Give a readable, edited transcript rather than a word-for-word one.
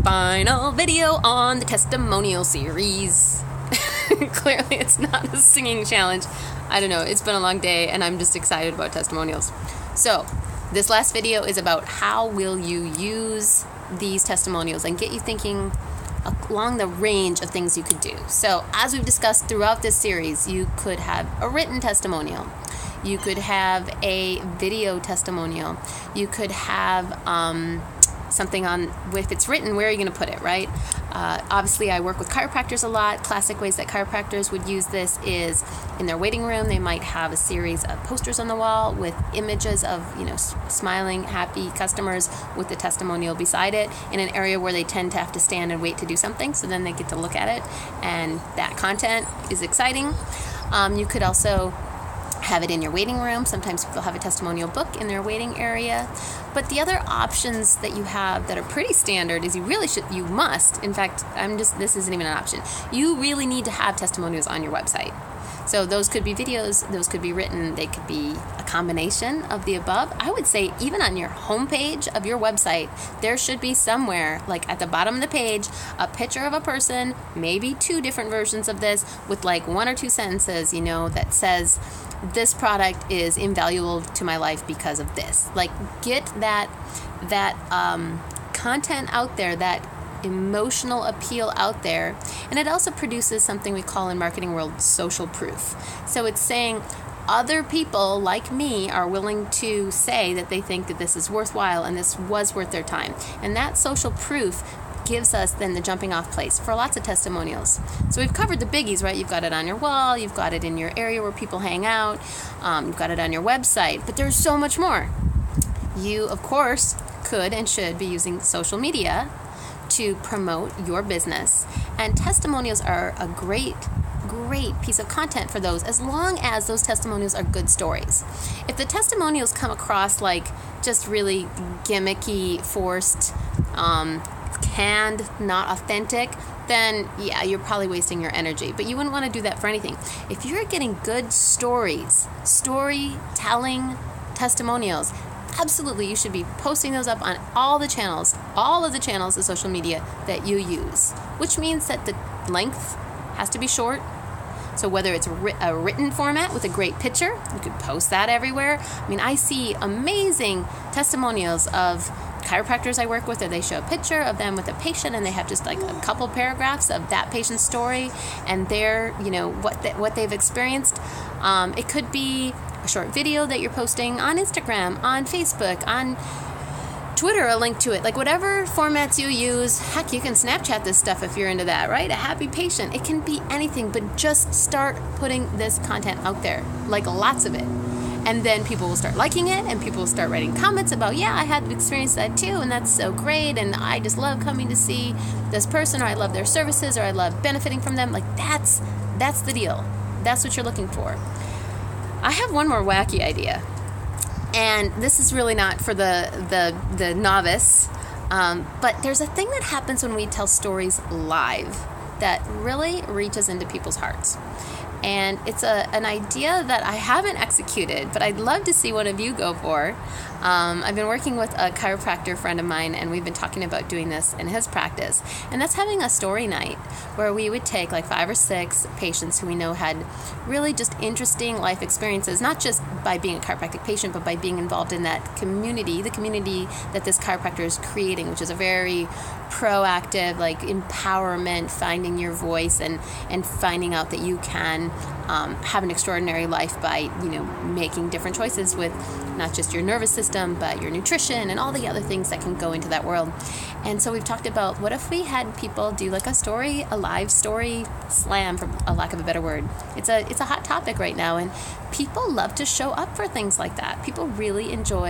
final video on the testimonial series. Clearly it's not a singing challenge. I don't know, it's been a long day and I'm just excited about testimonials. So this last video is about how will you use these testimonials and get you thinking along the range of things you could do. So as we've discussed throughout this series, you could have a written testimonial. You could have a video testimonial. You could have something on, if it's written, where are you going to put it, right? Obviously, I work with chiropractors a lot. Classic ways that chiropractors would use this is in their waiting room. They might have a series of posters on the wall with images of, smiling, happy customers with the testimonial beside it in an area where they tend to have to stand and wait to do something. So then they get to look at it, and that content is exciting. You could also have it in your waiting room. Sometimes people have a testimonial book in their waiting area. But the other options that you have that are pretty standard is you must, in fact, this isn't even an option. You really need to have testimonials on your website. So those could be videos, those could be written, they could be a combination of the above. I would say even on your homepage of your website, there should be somewhere, like at the bottom of the page, a picture of a person, maybe 2 different versions of this with like 1 or 2 sentences, that says, this product is invaluable to my life because of this. Like, get that content out there, that emotional appeal out there. And it also produces something we call in marketing world social proof. So it's saying other people like me are willing to say that they think that this is worthwhile and this was worth their time. And that social proof gives us then the jumping off place for lots of testimonials. So we've covered the biggies, right? You've got it on your wall, you've got it in your area where people hang out, you've got it on your website, but there's so much more. You, of course, could and should be using social media to promote your business. And testimonials are a great piece of content for those, as long as those testimonials are good stories. If the testimonials come across like just really gimmicky, forced, canned, not authentic, then yeah, you're probably wasting your energy. But you wouldn't want to do that for anything. If you're getting good stories, storytelling testimonials, absolutely you should be posting those up on all of the channels of social media that you use, which means that the length has to be short. So whether it's a written format with a great picture, you could post that everywhere. I mean, I see amazing testimonials of chiropractors I work with, or they show a picture of them with a patient and they have just like a couple paragraphs of that patient's story and their, what they've experienced. It could be a short video that you're posting on Instagram, on Facebook, on Twitter, a link to it, like whatever formats you use. Heck, you can Snapchat this stuff if you're into that, right? A happy patient. It can be anything, but just start putting this content out there, like lots of it. And then people will start liking it, and people will start writing comments about, yeah, I had experienced that too, and that's so great, and I just love coming to see this person, or I love their services, or I love benefiting from them. Like, that's the deal. That's what you're looking for. I have one more wacky idea, and this is really not for the novice, but there's a thing that happens when we tell stories live that really reaches into people's hearts. And it's an idea that I haven't executed, but I'd love to see one of you go for. I've been working with a chiropractor friend of mine, and we've been talking about doing this in his practice. And that's having a story night where we would take like 5 or 6 patients who we know had really just interesting life experiences, not just by being a chiropractic patient, but by being involved in that community, the community that this chiropractor is creating, which is a very proactive, like empowerment, finding your voice and finding out that you can have an extraordinary life by, making different choices with not just your nervous system, but your nutrition and all the other things that can go into that world. And so we've talked about, what if we had people do like a live story slam, for a lack of a better word. It's a hot topic right now, and people love to show up for things like that. People really enjoy